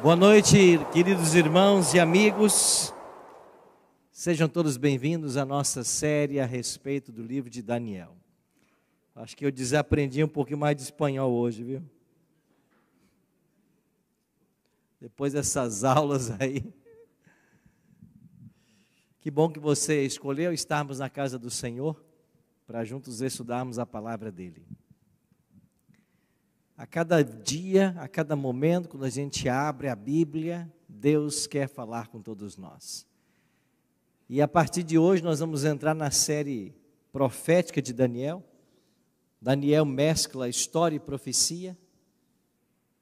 Boa noite, queridos irmãos e amigos. Sejam todos bem-vindos à nossa série a respeito do livro de Daniel. Acho que eu desaprendi um pouquinho mais de espanhol hoje, viu? Depois dessas aulas aí. Que bom que você escolheu estarmos na casa do Senhor para juntos estudarmos a palavra dele. A cada dia, a cada momento, quando a gente abre a Bíblia, Deus quer falar com todos nós. E a partir de hoje nós vamos entrar na série profética de Daniel. Daniel mescla história e profecia.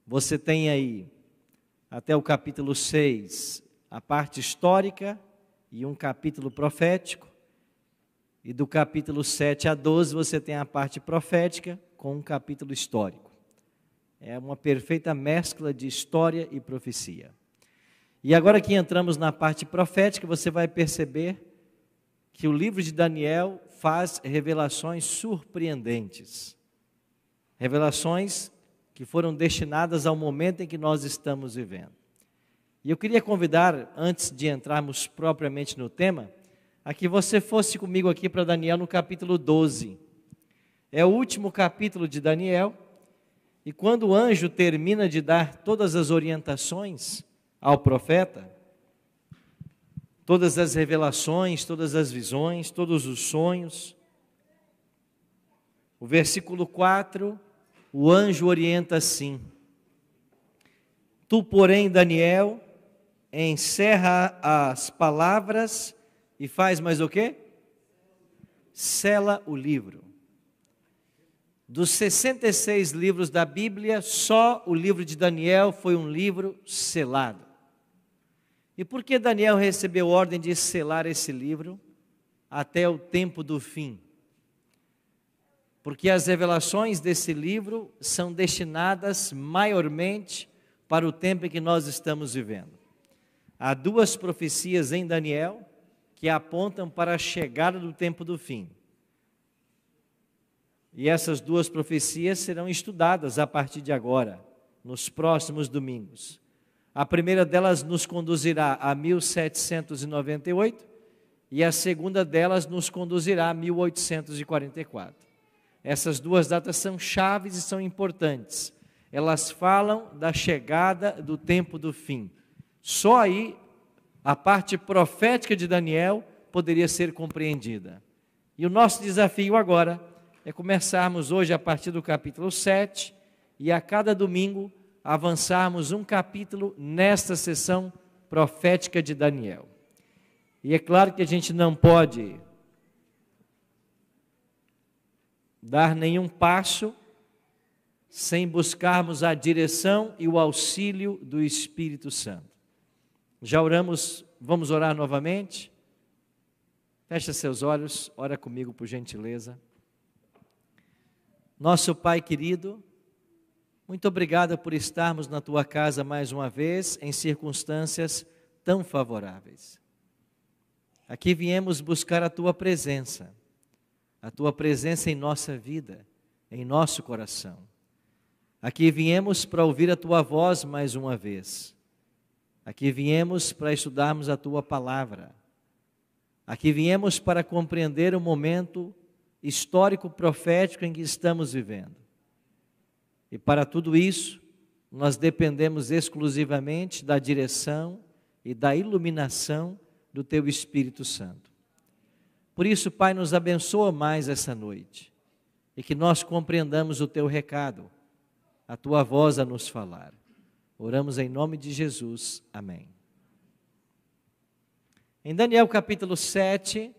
Você tem aí, até o capítulo 6, a parte histórica e um capítulo profético. E do capítulo 7 a 12 você tem a parte profética com um capítulo histórico. É uma perfeita mescla de história e profecia. E agora que entramos na parte profética, você vai perceber que o livro de Daniel faz revelações surpreendentes. Revelações que foram destinadas ao momento em que nós estamos vivendo. E eu queria convidar, antes de entrarmos propriamente no tema, a que você fosse comigo aqui para Daniel no capítulo 12. É o último capítulo de Daniel. E quando o anjo termina de dar todas as orientações ao profeta, todas as revelações, todas as visões, todos os sonhos, o versículo 4, o anjo orienta assim: Tu, porém, Daniel, encerra as palavras e faz mais o quê? Sela o livro. Dos 66 livros da Bíblia, só o livro de Daniel foi um livro selado. E por que Daniel recebeu ordem de selar esse livro até o tempo do fim? Porque as revelações desse livro são destinadas maiormente para o tempo em que nós estamos vivendo. Há duas profecias em Daniel que apontam para a chegada do tempo do fim. E essas duas profecias serão estudadas a partir de agora, nos próximos domingos. A primeira delas nos conduzirá a 1798 e a segunda delas nos conduzirá a 1844. Essas duas datas são chaves e são importantes. Elas falam da chegada do tempo do fim. Só aí a parte profética de Daniel poderia ser compreendida. E o nosso desafio agora é começarmos hoje a partir do capítulo 7 e a cada domingo avançarmos um capítulo nesta sessão profética de Daniel. E é claro que a gente não pode dar nenhum passo sem buscarmos a direção e o auxílio do Espírito Santo. Já oramos, vamos orar novamente? Fecha seus olhos, ora comigo por gentileza. Nosso Pai querido, muito obrigado por estarmos na Tua casa mais uma vez, em circunstâncias tão favoráveis. Aqui viemos buscar a Tua presença em nossa vida, em nosso coração. Aqui viemos para ouvir a Tua voz mais uma vez. Aqui viemos para estudarmos a Tua palavra. Aqui viemos para compreender o momento histórico profético em que estamos vivendo. E para tudo isso, nós dependemos exclusivamente da direção e da iluminação do Teu Espírito Santo. Por isso, Pai, nos abençoa mais essa noite e que nós compreendamos o Teu recado, a Tua voz a nos falar. Oramos em nome de Jesus. Amém. Em Daniel capítulo 7,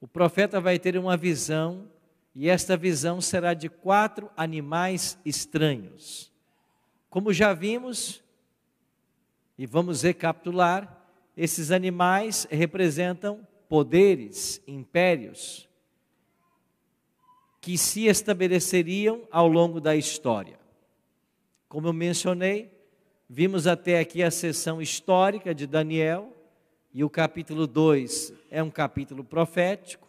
o profeta vai ter uma visão, e esta visão será de 4 animais estranhos. Como já vimos, e vamos recapitular, esses animais representam poderes, impérios, que se estabeleceriam ao longo da história. Como eu mencionei, vimos até aqui a sessão histórica de Daniel, e o capítulo 2 é um capítulo profético.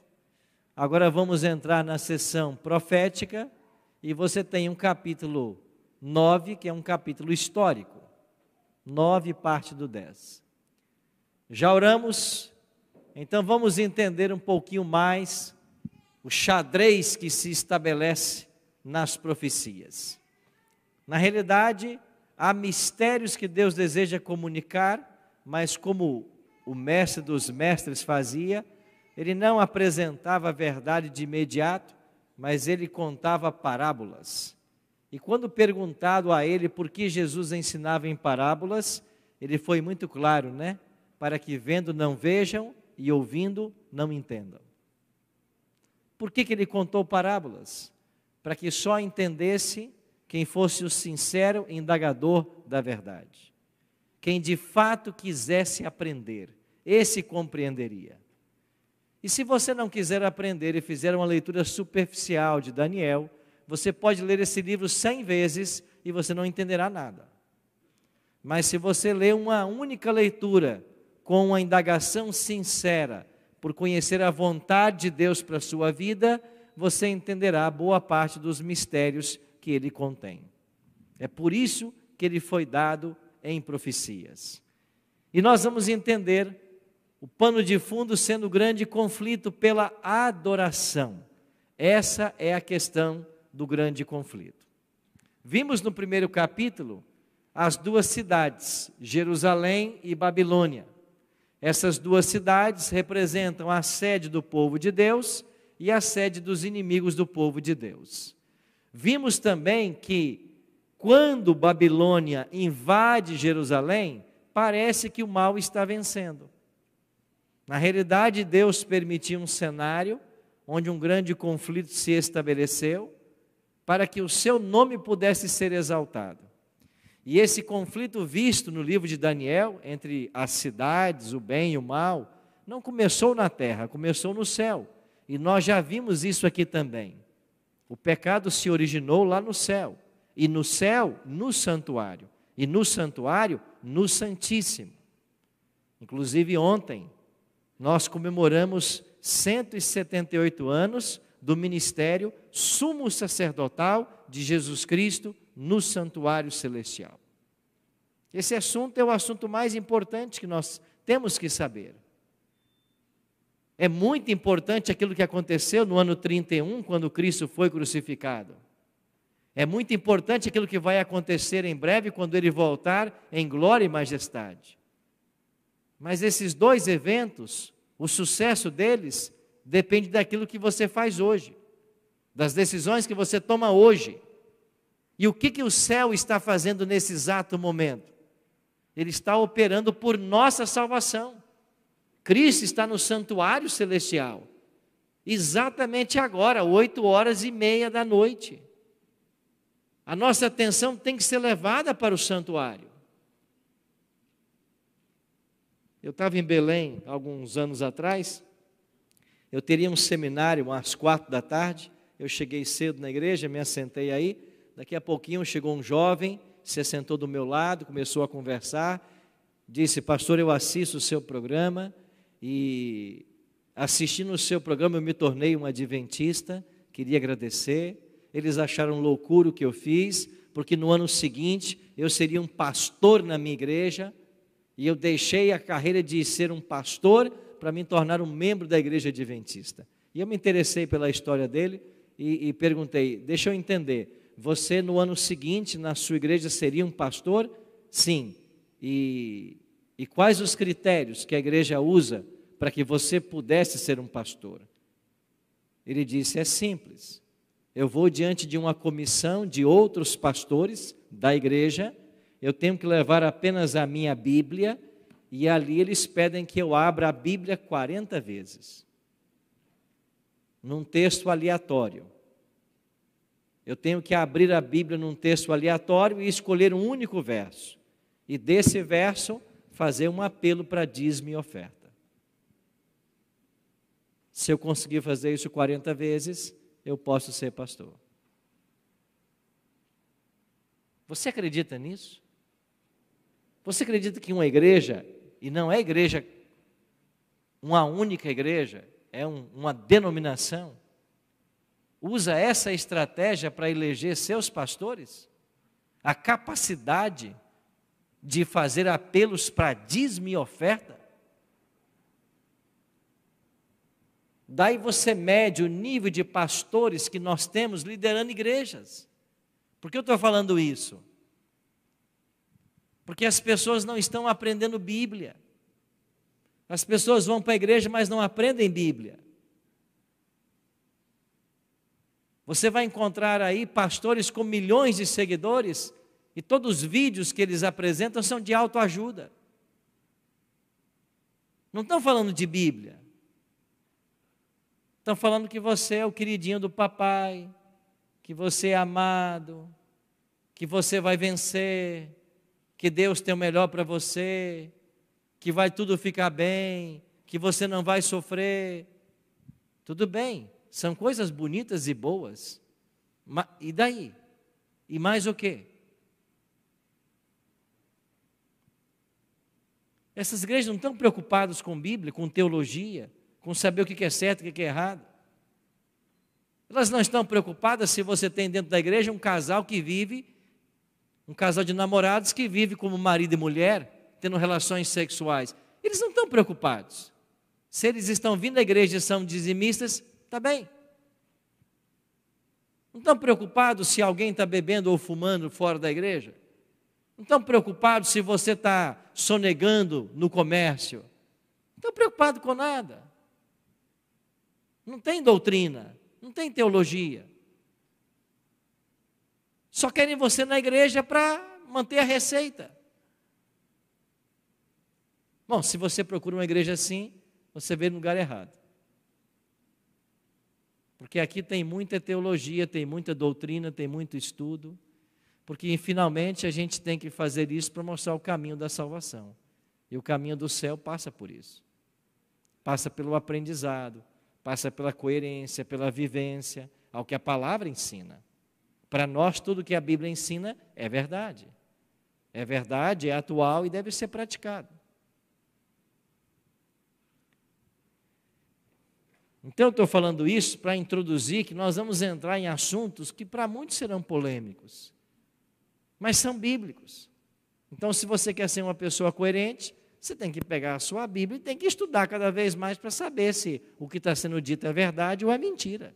Agora vamos entrar na sessão profética, e você tem um capítulo 9, que é um capítulo histórico. 9, parte do 10. Já oramos? Então vamos entender um pouquinho mais o xadrez que se estabelece nas profecias. Na realidade, há mistérios que Deus deseja comunicar, mas como o mestre dos mestres fazia, ele não apresentava a verdade de imediato, mas ele contava parábolas. E quando perguntado a ele por que Jesus ensinava em parábolas, ele foi muito claro, né? Para que vendo não vejam e ouvindo não entendam. Por que ele contou parábolas? Para que só entendesse quem fosse o sincero indagador da verdade. Quem de fato quisesse aprender, esse compreenderia. E se você não quiser aprender e fizer uma leitura superficial de Daniel, você pode ler esse livro 100 vezes e você não entenderá nada. Mas se você ler uma única leitura com uma indagação sincera, por conhecer a vontade de Deus para a sua vida, você entenderá boa parte dos mistérios que ele contém. É por isso que ele foi dado em profecias. E nós vamos entender o pano de fundo sendo o grande conflito pela adoração. Essa é a questão do grande conflito. Vimos no primeiro capítulo as duas cidades, Jerusalém e Babilônia. Essas duas cidades representam a sede do povo de Deus e a sede dos inimigos do povo de Deus. Vimos também que quando Babilônia invade Jerusalém, parece que o mal está vencendo. Na realidade, Deus permitiu um cenário onde um grande conflito se estabeleceu para que o seu nome pudesse ser exaltado. E esse conflito visto no livro de Daniel, entre as cidades, o bem e o mal, não começou na terra, começou no céu. E nós já vimos isso aqui também. O pecado se originou lá no céu. E no céu, no santuário. E no santuário, no Santíssimo. Inclusive ontem, nós comemoramos 178 anos do ministério sumo sacerdotal de Jesus Cristo no santuário celestial. Esse assunto é o assunto mais importante que nós temos que saber. É muito importante aquilo que aconteceu no ano 31, quando Cristo foi crucificado. É muito importante aquilo que vai acontecer em breve, quando Ele voltar em glória e majestade. Mas esses dois eventos, o sucesso deles, depende daquilo que você faz hoje, das decisões que você toma hoje. E o que o céu está fazendo nesse exato momento? Ele está operando por nossa salvação. Cristo está no santuário celestial, exatamente agora, 8h30 da noite. A nossa atenção tem que ser levada para o santuário. Eu estava em Belém, alguns anos atrás, eu teria um seminário às 4h, eu cheguei cedo na igreja, me assentei aí, daqui a pouquinho chegou um jovem, se assentou do meu lado, começou a conversar, disse: pastor, eu assisto o seu programa, e assistindo o seu programa eu me tornei um adventista, queria agradecer. Eles acharam loucura o que eu fiz, porque no ano seguinte eu seria um pastor na minha igreja, e eu deixei a carreira de ser um pastor para me tornar um membro da igreja adventista. E eu me interessei pela história dele e perguntei: deixa eu entender, você no ano seguinte na sua igreja seria um pastor? Sim. E quais os critérios que a igreja usa para que você pudesse ser um pastor? Ele disse: é simples. Eu vou diante de uma comissão de outros pastores da igreja, eu tenho que levar apenas a minha Bíblia, e ali eles pedem que eu abra a Bíblia 40 vezes, num texto aleatório. Eu tenho que abrir a Bíblia num texto aleatório e escolher um único verso, e desse verso fazer um apelo para dízimo e oferta. Se eu conseguir fazer isso 40 vezes, eu posso ser pastor. Você acredita nisso? Você acredita que uma igreja, e não é igreja, uma única igreja, é uma denominação, usa essa estratégia para eleger seus pastores? A capacidade de fazer apelos para dízimo e oferta? Daí você mede o nível de pastores que nós temos liderando igrejas. Por que eu estou falando isso? Porque as pessoas não estão aprendendo Bíblia. As pessoas vão para a igreja, mas não aprendem Bíblia. Você vai encontrar aí pastores com milhões de seguidores e todos os vídeos que eles apresentam são de autoajuda. Não estão falando de Bíblia. Estão falando que você é o queridinho do papai, que você é amado, que você vai vencer, que Deus tem o melhor para você, que vai tudo ficar bem, que você não vai sofrer. Tudo bem, são coisas bonitas e boas. E daí? E mais o quê? Essas igrejas não estão preocupadas com Bíblia, com teologia, com saber o que é certo e o que é errado. Elas não estão preocupadas se você tem dentro da igreja um casal que vive, um casal de namorados que vive como marido e mulher, tendo relações sexuais. Eles não estão preocupados. Se eles estão vindo à igreja e são dizimistas, está bem. Não estão preocupados se alguém está bebendo ou fumando fora da igreja. Não estão preocupados se você está sonegando no comércio. Não estão preocupados com nada. Não tem doutrina, não tem teologia. Só querem você na igreja para manter a receita. Bom, se você procura uma igreja assim, você vê no lugar errado. Porque aqui tem muita teologia, tem muita doutrina, tem muito estudo. Porque finalmente a gente tem que fazer isso para mostrar o caminho da salvação. E o caminho do céu passa por isso. Passa pelo aprendizado, passa pela coerência, pela vivência, ao que a palavra ensina. Para nós, tudo que a Bíblia ensina é verdade. É verdade, é atual e deve ser praticado. Então, eu estou falando isso para introduzir que nós vamos entrar em assuntos que para muitos serão polêmicos, mas são bíblicos. Então, se você quer ser uma pessoa coerente, você tem que pegar a sua Bíblia e tem que estudar cada vez mais para saber se o que está sendo dito é verdade ou é mentira.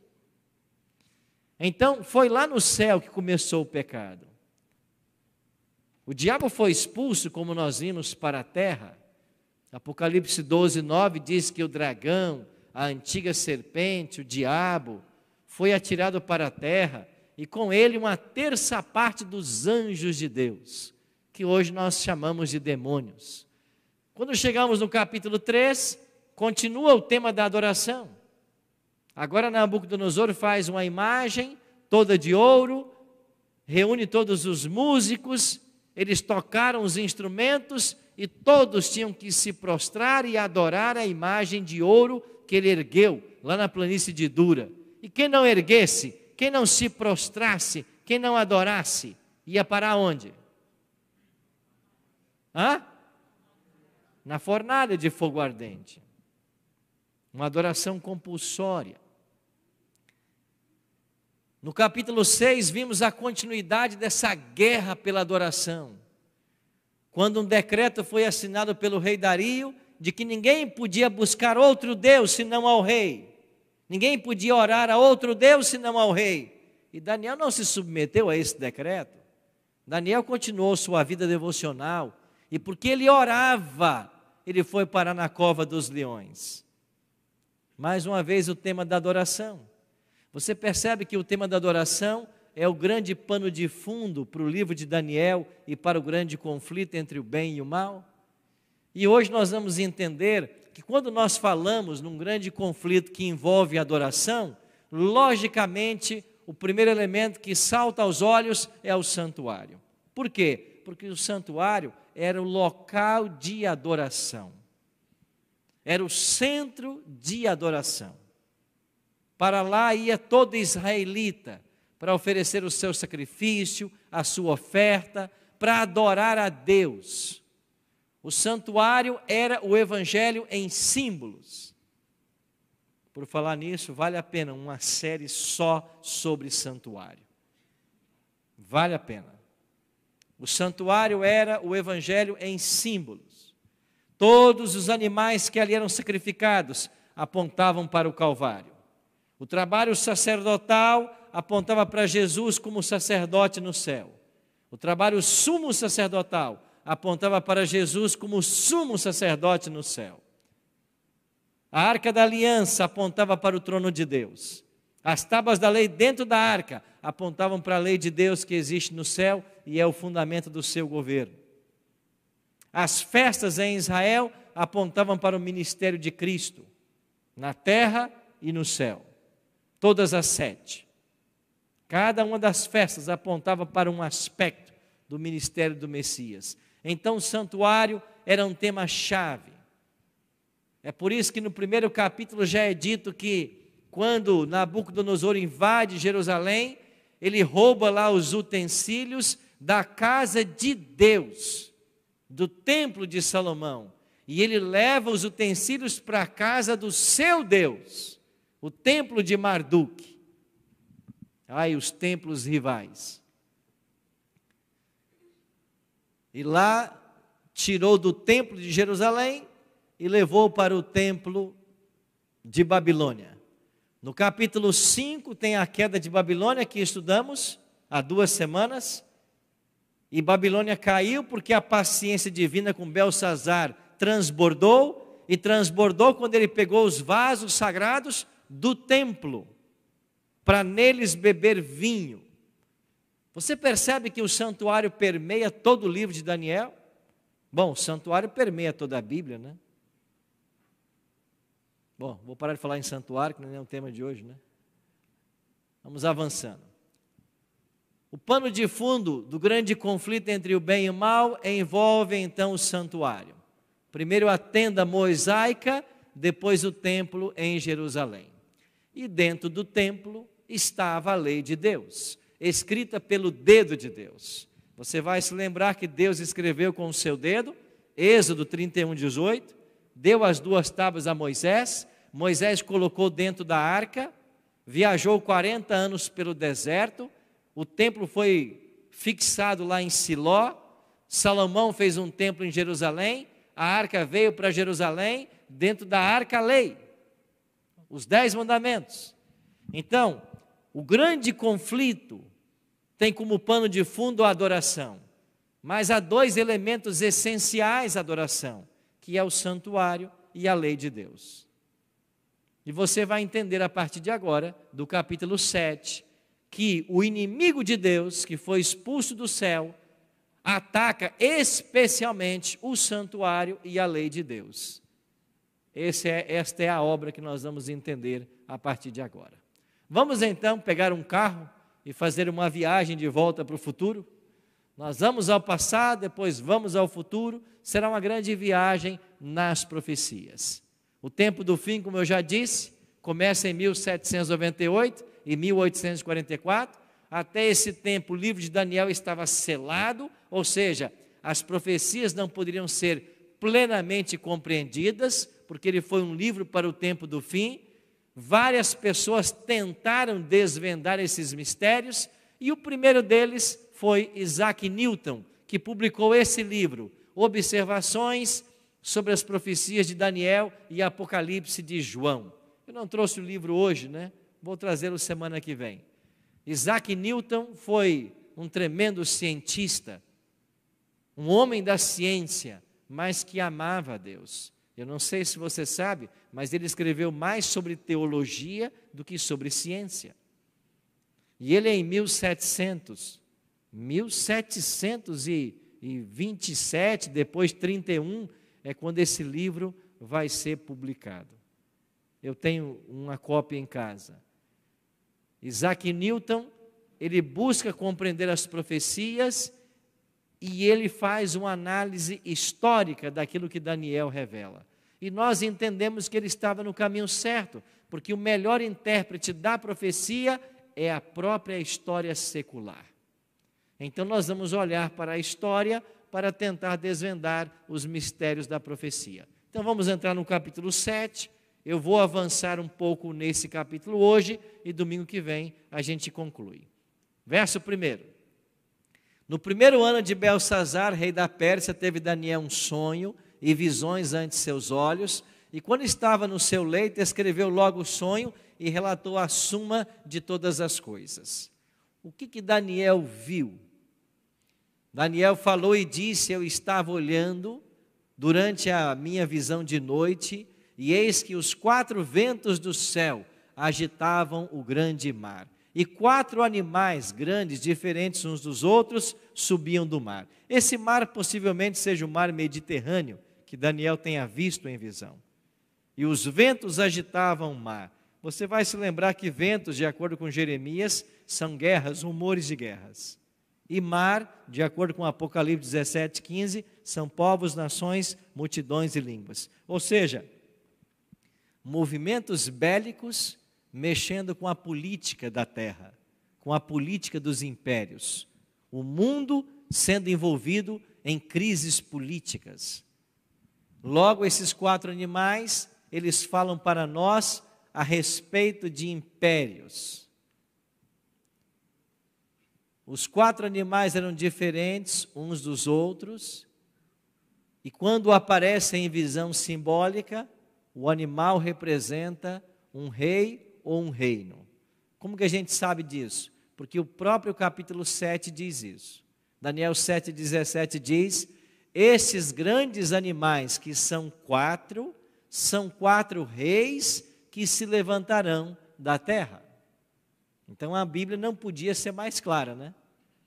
Então, foi lá no céu que começou o pecado. O diabo foi expulso, como nós vimos, para a terra. Apocalipse 12, 9 diz que o dragão, a antiga serpente, o diabo, foi atirado para a terra e com ele uma terça parte dos anjos de Deus, que hoje nós chamamos de demônios. Quando chegamos no capítulo 3, continua o tema da adoração. Agora Nabucodonosor faz uma imagem toda de ouro, reúne todos os músicos, eles tocaram os instrumentos e todos tinham que se prostrar e adorar a imagem de ouro que ele ergueu lá na planície de Dura. E quem não erguesse, quem não se prostrasse, quem não adorasse, ia parar onde? Na fornalha de fogo ardente. Uma adoração compulsória. No capítulo 6, vimos a continuidade dessa guerra pela adoração. Quando um decreto foi assinado pelo rei Dario, de que ninguém podia buscar outro Deus senão ao rei. Ninguém podia orar a outro Deus senão ao rei. E Daniel não se submeteu a esse decreto. Daniel continuou sua vida devocional. E porque ele orava, ele foi parar na cova dos leões. Mais uma vez o tema da adoração. Você percebe que o tema da adoração é o grande pano de fundo para o livro de Daniel e para o grande conflito entre o bem e o mal? E hoje nós vamos entender que quando nós falamos num grande conflito que envolve adoração, logicamente o primeiro elemento que salta aos olhos é o santuário. Por quê? Porque o santuário era o local de adoração. Era o centro de adoração. Para lá ia todo israelita para oferecer o seu sacrifício, a sua oferta, para adorar a Deus. O santuário era o evangelho em símbolos. Por falar nisso, vale a pena uma série só sobre santuário. Vale a pena. O santuário era o evangelho em símbolos. Todos os animais que ali eram sacrificados apontavam para o Calvário. O trabalho sacerdotal apontava para Jesus como sacerdote no céu. O trabalho sumo sacerdotal apontava para Jesus como sumo sacerdote no céu. A arca da aliança apontava para o trono de Deus. As tábuas da lei dentro da arca apontavam para a lei de Deus que existe no céu e é o fundamento do seu governo. As festas em Israel apontavam para o ministério de Cristo, na terra e no céu. Todas as 7. Cada uma das festas apontava para um aspecto do ministério do Messias. Então o santuário era um tema-chave. É por isso que no primeiro capítulo já é dito que quando Nabucodonosor invade Jerusalém, ele rouba lá os utensílios da casa de Deus, do templo de Salomão. E ele leva os utensílios para a casa do seu Deus, o templo de Marduk. Ai, os templos rivais. E lá tirou do templo de Jerusalém e levou para o templo de Babilônia. No capítulo 5 tem a queda de Babilônia que estudamos há 2 semanas. E Babilônia caiu porque a paciência divina com Belsassar transbordou. E transbordou quando ele pegou os vasos sagrados do templo para neles beber vinho. Você percebe que o santuário permeia todo o livro de Daniel? Bom, o santuário permeia toda a Bíblia, né? Bom, vou parar de falar em santuário, que não é o tema de hoje, né? Vamos avançando. O pano de fundo do grande conflito entre o bem e o mal envolve então o santuário. Primeiro a tenda mosaica, depois o templo em Jerusalém. E dentro do templo estava a lei de Deus, escrita pelo dedo de Deus. Você vai se lembrar que Deus escreveu com o seu dedo, Êxodo 31:18, deu as 2 tábuas a Moisés, Moisés colocou dentro da arca, viajou 40 anos pelo deserto, o templo foi fixado lá em Siló, Salomão fez um templo em Jerusalém, a arca veio para Jerusalém, dentro da arca a lei, os 10 mandamentos. Então, o grande conflito tem como pano de fundo a adoração, mas há 2 elementos essenciais à adoração, que é o santuário e a lei de Deus. E você vai entender a partir de agora, do capítulo 7, que o inimigo de Deus, que foi expulso do céu, ataca especialmente o santuário e a lei de Deus. Esta é a obra que nós vamos entender a partir de agora. Vamos então pegar um carro e fazer uma viagem de volta para o futuro? Nós vamos ao passado, depois vamos ao futuro, será uma grande viagem nas profecias. O tempo do fim, como eu já disse, começa em 1798 e 1844. Até esse tempo, o livro de Daniel estava selado, ou seja, as profecias não poderiam ser plenamente compreendidas, porque ele foi um livro para o tempo do fim. Várias pessoas tentaram desvendar esses mistérios, e o primeiro deles foi Isaac Newton, que publicou esse livro, Observações sobre as profecias de Daniel e Apocalipse de João. Eu não trouxe o livro hoje, né? Vou trazê-lo semana que vem. Isaac Newton foi um tremendo cientista, um homem da ciência, mas que amava a Deus. Eu não sei se você sabe, mas ele escreveu mais sobre teologia do que sobre ciência. E ele em 1727, depois 31, é quando esse livro vai ser publicado. Eu tenho uma cópia em casa. Isaac Newton, ele busca compreender as profecias e ele faz uma análise histórica daquilo que Daniel revela. E nós entendemos que ele estava no caminho certo, porque o melhor intérprete da profecia é a própria história secular. Então nós vamos olhar para a história para tentar desvendar os mistérios da profecia. Então vamos entrar no capítulo 7, eu vou avançar um pouco nesse capítulo hoje e domingo que vem a gente conclui. Verso 1. No primeiro ano de Belsazar, rei da Pérsia, teve Daniel um sonho e visões ante seus olhos, e quando estava no seu leito, escreveu logo o sonho e relatou a suma de todas as coisas. O que Daniel viu? Daniel falou e disse: eu estava olhando durante a minha visão de noite, e eis que os 4 ventos do céu agitavam o grande mar, e 4 animais grandes, diferentes uns dos outros, subiam do mar. Esse mar possivelmente seja o mar Mediterrâneo, que Daniel tenha visto em visão. E os ventos agitavam o mar. Você vai se lembrar que ventos, de acordo com Jeremias, são guerras, rumores de guerras. E mar, de acordo com Apocalipse 17:15, são povos, nações, multidões e línguas. Ou seja, movimentos bélicos mexendo com a política da terra, com a política dos impérios. O mundo sendo envolvido em crises políticas. Logo, esses 4 animais, eles falam para nós a respeito de impérios. Os 4 animais eram diferentes uns dos outros, e quando aparecem em visão simbólica, o animal representa um rei ou um reino. Como que a gente sabe disso? Porque o próprio capítulo 7 diz isso. Daniel 7,17 diz: esses grandes animais que são 4 reis que se levantarão da terra. Então a Bíblia não podia ser mais clara, né?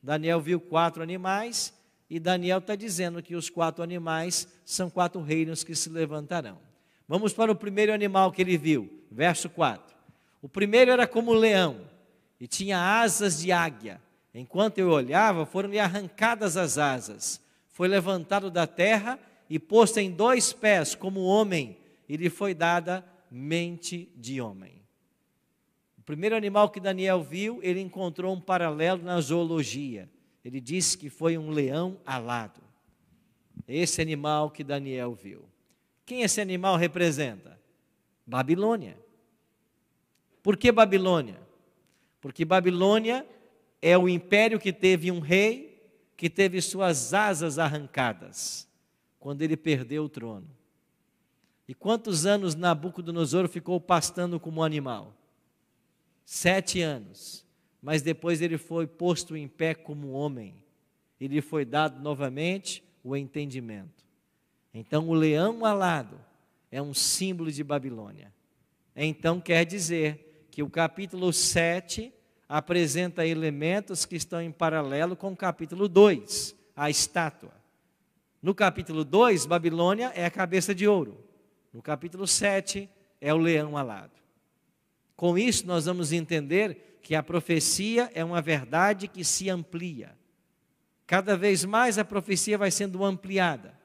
Daniel viu 4 animais e Daniel está dizendo que os 4 animais são 4 reinos que se levantarão. Vamos para o primeiro animal que ele viu, verso 4. O primeiro era como leão e tinha asas de águia. Enquanto eu olhava, foram-lhe arrancadas as asas. Foi levantado da terra e posto em 2 pés como homem, e lhe foi dada mente de homem. O primeiro animal que Daniel viu, ele encontrou um paralelo na zoologia. Ele disse que foi um leão alado. Esse animal que Daniel viu. Quem esse animal representa? Babilônia. Por que Babilônia? Porque Babilônia é o império que teve um rei que teve suas asas arrancadas quando ele perdeu o trono. E quantos anos Nabucodonosor ficou pastando como animal? 7 anos. Mas depois ele foi posto em pé como homem. E lhe foi dado novamente o entendimento. Então o leão alado é um símbolo de Babilônia. Então quer dizer que o capítulo 7 apresenta elementos que estão em paralelo com o capítulo 2, a estátua. No capítulo 2, Babilônia é a cabeça de ouro. No capítulo 7, é o leão alado. Com isso, nós vamos entender que a profecia é uma verdade que se amplia. Cada vez mais a profecia vai sendo ampliada.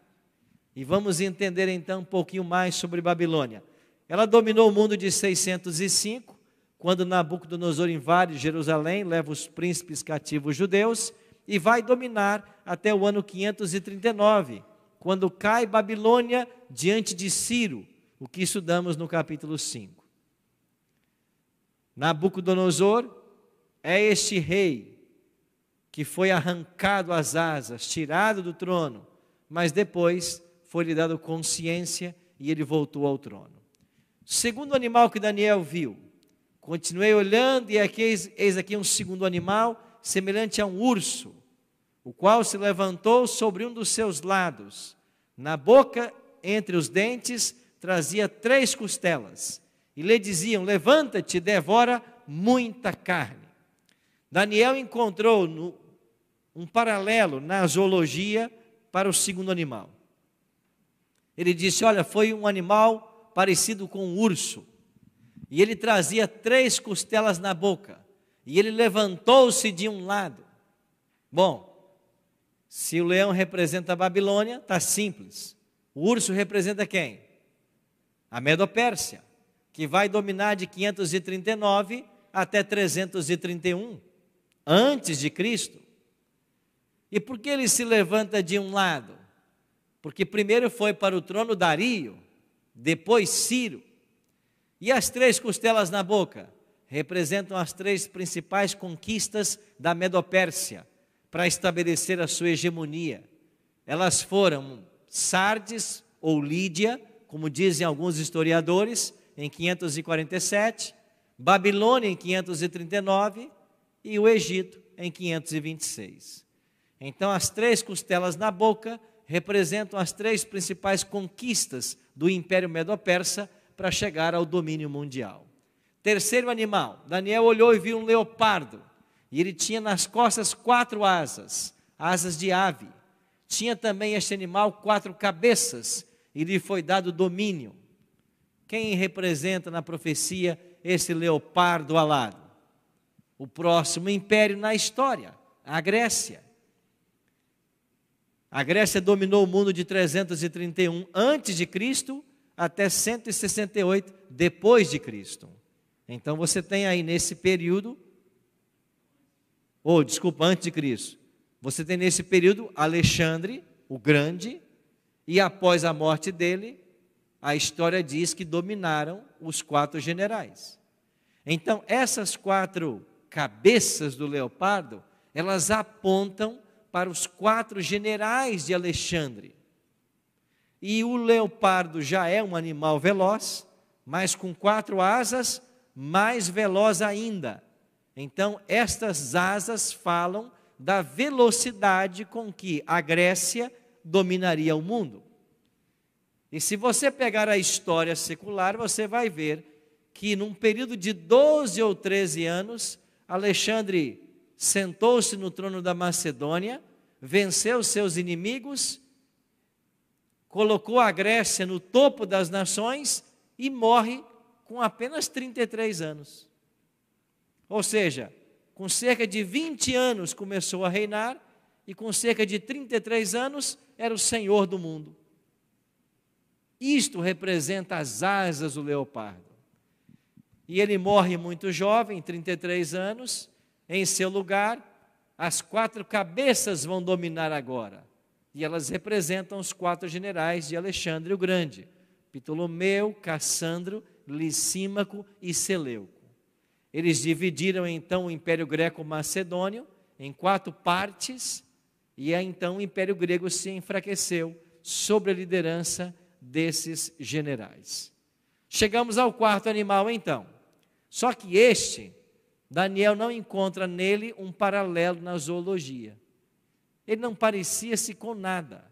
E vamos entender então um pouquinho mais sobre Babilônia. Ela dominou o mundo de 605, quando Nabucodonosor invade Jerusalém, leva os príncipes cativos judeus, e vai dominar até o ano 539, quando cai Babilônia diante de Ciro, o que estudamos no capítulo 5. Nabucodonosor é este rei que foi arrancado as asas, tirado do trono, mas depois foi-lhe dado consciência e ele voltou ao trono. Segundo animal que Daniel viu, continuei olhando e eis aqui um segundo animal, semelhante a um urso, o qual se levantou sobre um dos seus lados. Na boca, entre os dentes, trazia 3 costelas. E lhe diziam: levanta-te, devora muita carne. Daniel encontrou um paralelo na zoologia para o segundo animal. Ele disse: olha, foi um animal parecido com um urso. E ele trazia 3 costelas na boca. E ele levantou-se de um lado. Bom, se o leão representa a Babilônia, está simples. O urso representa quem? A Medo-Pérsia, que vai dominar de 539 até 331, antes de Cristo. E por que ele se levanta de um lado? Porque primeiro foi para o trono Dario, depois Ciro. E as 3 costelas na boca representam as 3 principais conquistas da Medo-Pérsia. para estabelecer a sua hegemonia. Elas foram Sardes ou Lídia, como dizem alguns historiadores, em 547, Babilônia em 539 e o Egito em 526. Então, as 3 costelas na boca representam as 3 principais conquistas do Império Medo-Persa para chegar ao domínio mundial. Terceiro animal, Daniel olhou e viu um leopardo, e ele tinha nas costas 4 asas, asas de ave. Tinha também este animal 4 cabeças, e lhe foi dado domínio. Quem representa na profecia esse leopardo alado? O próximo império na história, a Grécia. A Grécia dominou o mundo de 331 antes de Cristo até 168 depois de Cristo. Então você tem aí nesse período, antes de Cristo. Você tem nesse período Alexandre, o Grande, e após a morte dele, a história diz que dominaram os 4 generais. Então, essas 4 cabeças do leopardo, elas apontam para os 4 generais de Alexandre. E o leopardo já é um animal veloz, mas com 4 asas, mais veloz ainda. Então, estas asas falam da velocidade com que a Grécia dominaria o mundo. E se você pegar a história secular, você vai ver que num período de 12 ou 13 anos, Alexandre sentou-se no trono da Macedônia, venceu seus inimigos, colocou a Grécia no topo das nações e morre com apenas 33 anos. Ou seja, com cerca de 20 anos começou a reinar e com cerca de 33 anos era o senhor do mundo. Isto representa as asas do leopardo. E ele morre muito jovem, 33 anos, em seu lugar, as 4 cabeças vão dominar agora. E elas representam os 4 generais de Alexandre o Grande: Ptolomeu, Cassandro, Lisímaco e Seleuco. Eles dividiram então o Império Greco-Macedônio em 4 partes, e então o Império Grego se enfraqueceu sob a liderança desses generais. Chegamos ao 4º animal então. Só que Daniel não encontra nele um paralelo na zoologia. Ele não parecia-se com nada.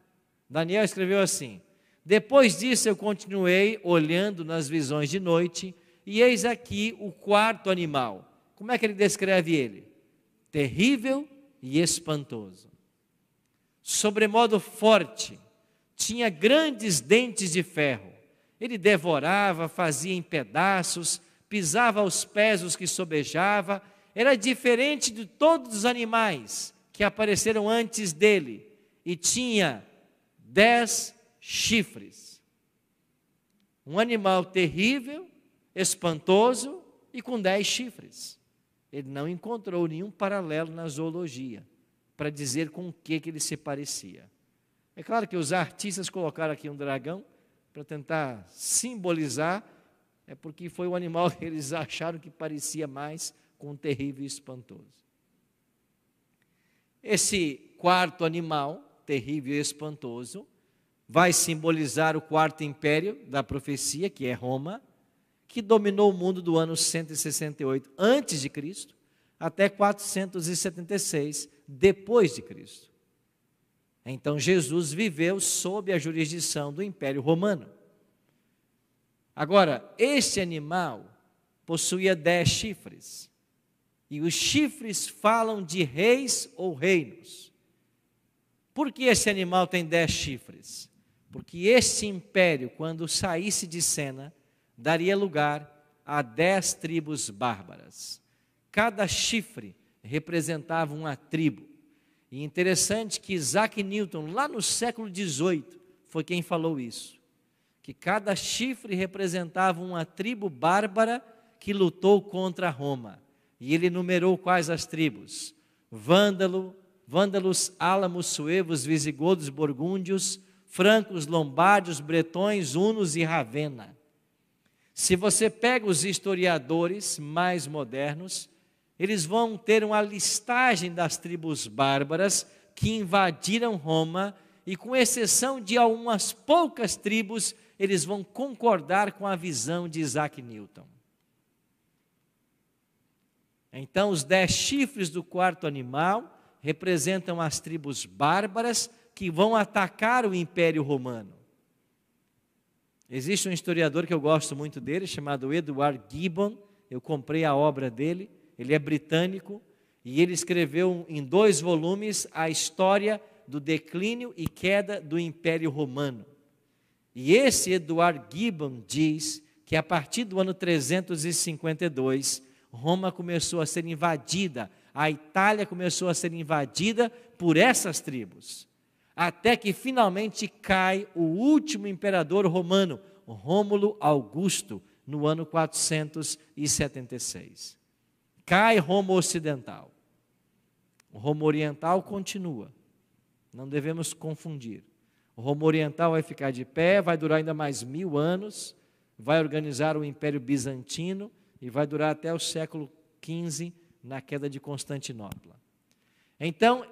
Daniel escreveu assim: depois disso eu continuei olhando nas visões de noite, e eis aqui o 4º animal. Como é que ele descreve ele? Terrível e espantoso, sobremodo forte, tinha grandes dentes de ferro. Ele devorava, fazia em pedaços, pisava aos pés os que sobejava. Era diferente de todos os animais que apareceram antes dele, e tinha 10 chifres. Um animal terrível, espantoso e com 10 chifres. Ele não encontrou nenhum paralelo na zoologia para dizer com o que ele se parecia. É claro que os artistas colocaram aqui um dragão para tentar simbolizar, porque foi o animal que eles acharam que parecia mais com um terrível e espantoso. Esse 4º animal, terrível e espantoso, vai simbolizar o 4º império da profecia, que é Roma, que dominou o mundo do ano 168 antes de Cristo até 476 depois de Cristo. Então Jesus viveu sob a jurisdição do Império Romano. Agora, este animal possuía 10 chifres, e os chifres falam de reis ou reinos. Por que esse animal tem 10 chifres? Porque este império, quando saísse de cena, daria lugar a 10 tribos bárbaras. Cada chifre representava uma tribo. E interessante que Isaac Newton, lá no século XVIII, foi quem falou isso, que cada chifre representava uma tribo bárbara que lutou contra Roma. E ele numerou quais as tribos: vândalos, álamos, suevos, visigodos, burgúndios, francos, lombardios, bretões, hunos e Ravenna. Se você pega os historiadores mais modernos, eles vão ter uma listagem das tribos bárbaras que invadiram Roma, e com exceção de algumas poucas tribos, eles vão concordar com a visão de Isaac Newton. Então, os 10 chifres do quarto animal representam as tribos bárbaras que vão atacar o Império Romano. Existe um historiador que eu gosto muito dele, chamado Edward Gibbon. Eu comprei a obra dele, ele é britânico, e ele escreveu em 2 volumes a história do declínio e queda do Império Romano. E esse Edward Gibbon diz que a partir do ano 352, Roma começou a ser invadida, a Itália começou a ser invadida por essas tribos, até que finalmente cai o último imperador romano, Rômulo Augusto, no ano 476. Cai Roma Ocidental. O Roma Oriental continua, não devemos confundir. O Roma Oriental vai ficar de pé, vai durar ainda mais 1000 anos, vai organizar o Império Bizantino e vai durar até o século XV, na queda de Constantinopla. Então,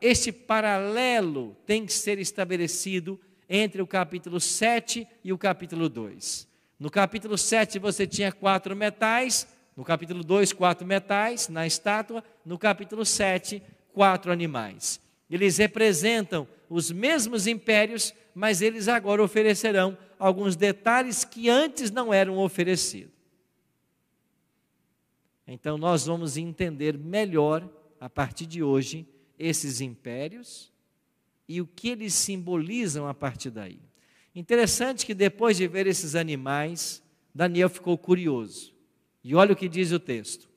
este paralelo tem que ser estabelecido entre o capítulo 7 e o capítulo 2. No capítulo 7 você tinha 4 metais, no capítulo 2, 4 metais na estátua, no capítulo 7, 4 animais. Eles representam os mesmos impérios, mas eles agora oferecerão alguns detalhes que antes não eram oferecidos. Então nós vamos entender melhor, a partir de hoje, esses impérios e o que eles simbolizam a partir daí. Interessante que depois de ver esses animais, Daniel ficou curioso. E olha o que diz o texto.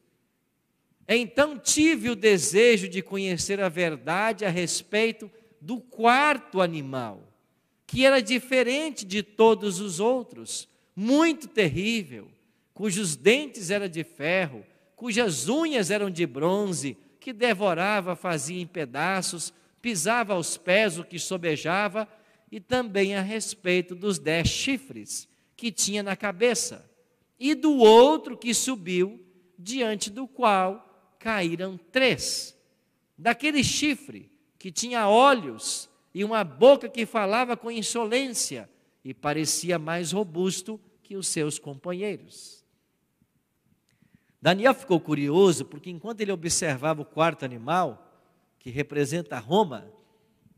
Então tive o desejo de conhecer a verdade a respeito do quarto animal, que era diferente de todos os outros, muito terrível, cujos dentes eram de ferro, cujas unhas eram de bronze, que devorava, fazia em pedaços, pisava aos pés o que sobejava, e também a respeito dos 10 chifres que tinha na cabeça, e do outro que subiu, diante do qual caíram 3. Daquele chifre que tinha olhos e uma boca que falava com insolência, e parecia mais robusto que os seus companheiros. Daniel ficou curioso, porque enquanto ele observava o quarto animal, que representa Roma,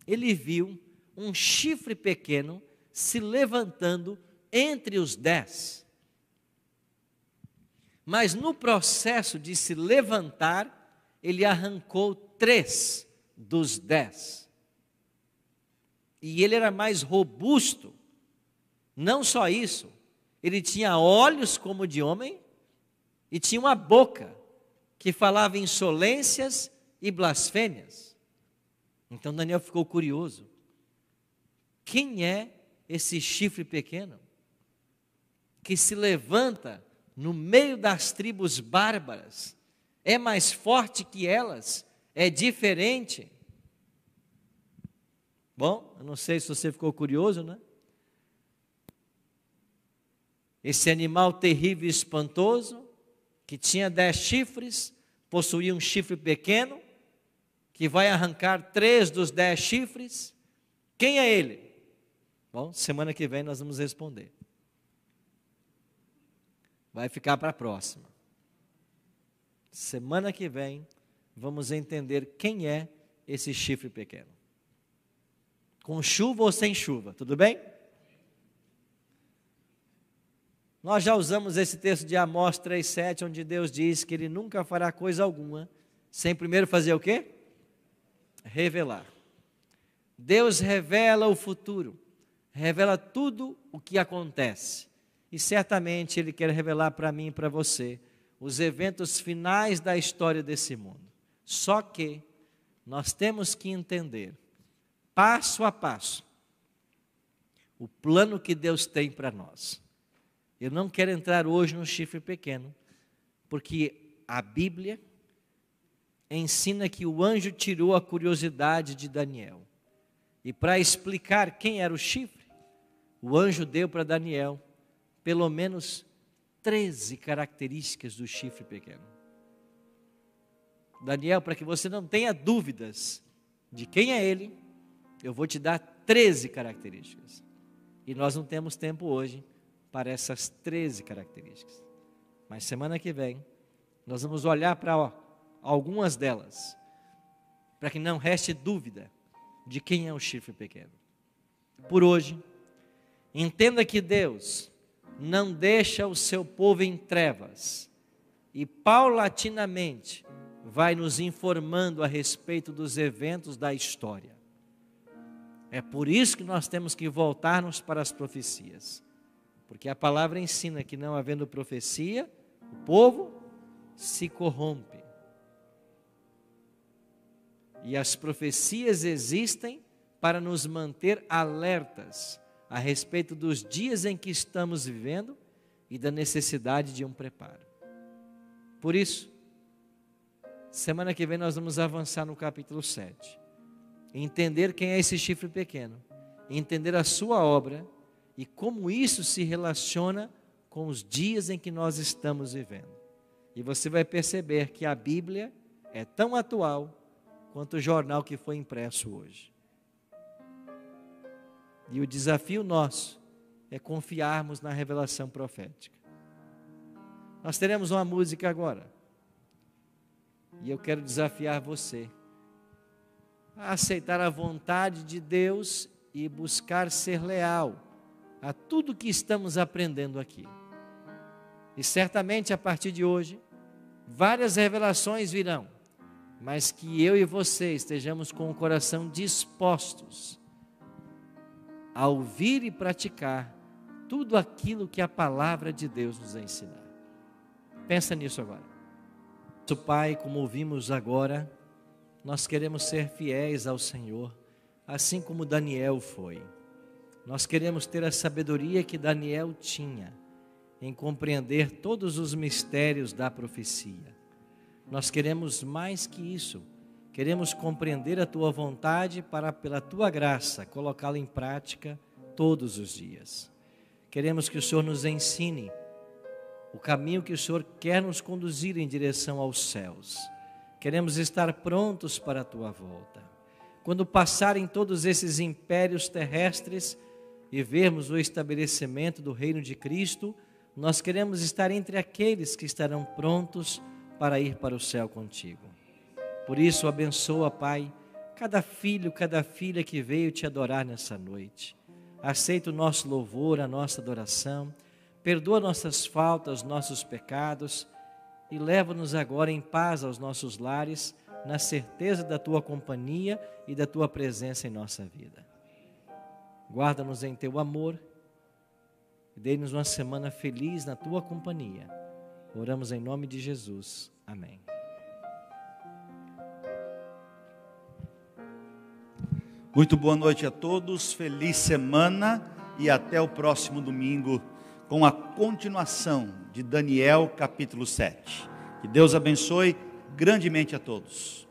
ele viu um chifre pequeno se levantando entre os 10. Mas no processo de se levantar, ele arrancou 3 dos 10. E ele era mais robusto. Não só isso, ele tinha olhos como de homem, e tinha uma boca que falava insolências e blasfêmias. Então Daniel ficou curioso. Quem é esse chifre pequeno que se levanta no meio das tribos bárbaras? É mais forte que elas? É diferente? Bom, eu não sei se você ficou curioso, né? Esse animal terrível e espantoso, que tinha 10 chifres, possuía um chifre pequeno, que vai arrancar 3 dos 10 chifres. Quem é ele? Bom, semana que vem nós vamos responder. Vai ficar para a próxima. Semana que vem vamos entender quem é esse chifre pequeno. Com chuva ou sem chuva, tudo bem? Nós já usamos esse texto de Amós 3,7, onde Deus diz que Ele nunca fará coisa alguma, sem primeiro fazer o quê? Revelar. Deus revela o futuro, revela tudo o que acontece. E certamente Ele quer revelar para mim e para você os eventos finais da história desse mundo. Só que nós temos que entender, passo a passo, o plano que Deus tem para nós. Eu não quero entrar hoje no chifre pequeno, porque a Bíblia ensina que o anjo tirou a curiosidade de Daniel. E para explicar quem era o chifre, o anjo deu para Daniel pelo menos 13 características do chifre pequeno. Daniel, para que você não tenha dúvidas de quem é ele, eu vou te dar 13 características. E nós não temos tempo hoje para essas 13 características. Mas semana que vem, nós vamos olhar para algumas delas, para que não reste dúvida de quem é o chifre pequeno. Por hoje, entenda que Deus não deixa o seu povo em trevas e paulatinamente vai nos informando a respeito dos eventos da história. É por isso que nós temos que voltarmos para as profecias, porque a palavra ensina que não havendo profecia, o povo se corrompe. E as profecias existem para nos manter alertas a respeito dos dias em que estamos vivendo e da necessidade de um preparo. Por isso, semana que vem nós vamos avançar no capítulo 7. Entender quem é esse chifre pequeno, entender a sua obra e como isso se relaciona com os dias em que nós estamos vivendo. E você vai perceber que a Bíblia é tão atual quanto o jornal que foi impresso hoje. E o desafio nosso é confiarmos na revelação profética. Nós teremos uma música agora. E eu quero desafiar você a aceitar a vontade de Deus e buscar ser leal a tudo que estamos aprendendo aqui. E certamente a partir de hoje, várias revelações virão, mas que eu e você estejamos com o coração dispostos a ouvir e praticar tudo aquilo que a palavra de Deus nos ensinar. Pensa nisso agora. Nosso Pai, como ouvimos agora, nós queremos ser fiéis ao Senhor, assim como Daniel foi. Nós queremos ter a sabedoria que Daniel tinha em compreender todos os mistérios da profecia. Nós queremos mais que isso. Queremos compreender a Tua vontade para, pela Tua graça, colocá-la em prática todos os dias. Queremos que o Senhor nos ensine o caminho que o Senhor quer nos conduzir em direção aos céus. Queremos estar prontos para a Tua volta. Quando passarem todos esses impérios terrestres e vermos o estabelecimento do reino de Cristo, nós queremos estar entre aqueles que estarão prontos para ir para o céu contigo. Por isso, abençoa, Pai, cada filho, cada filha que veio te adorar nessa noite. Aceita o nosso louvor, a nossa adoração, perdoa nossas faltas, nossos pecados e leva-nos agora em paz aos nossos lares, na certeza da Tua companhia e da Tua presença em nossa vida. Guarda-nos em Teu amor e dê-nos uma semana feliz na Tua companhia. Oramos em nome de Jesus. Amém. Muito boa noite a todos, feliz semana e até o próximo domingo com a continuação de Daniel capítulo 7. Que Deus abençoe grandemente a todos.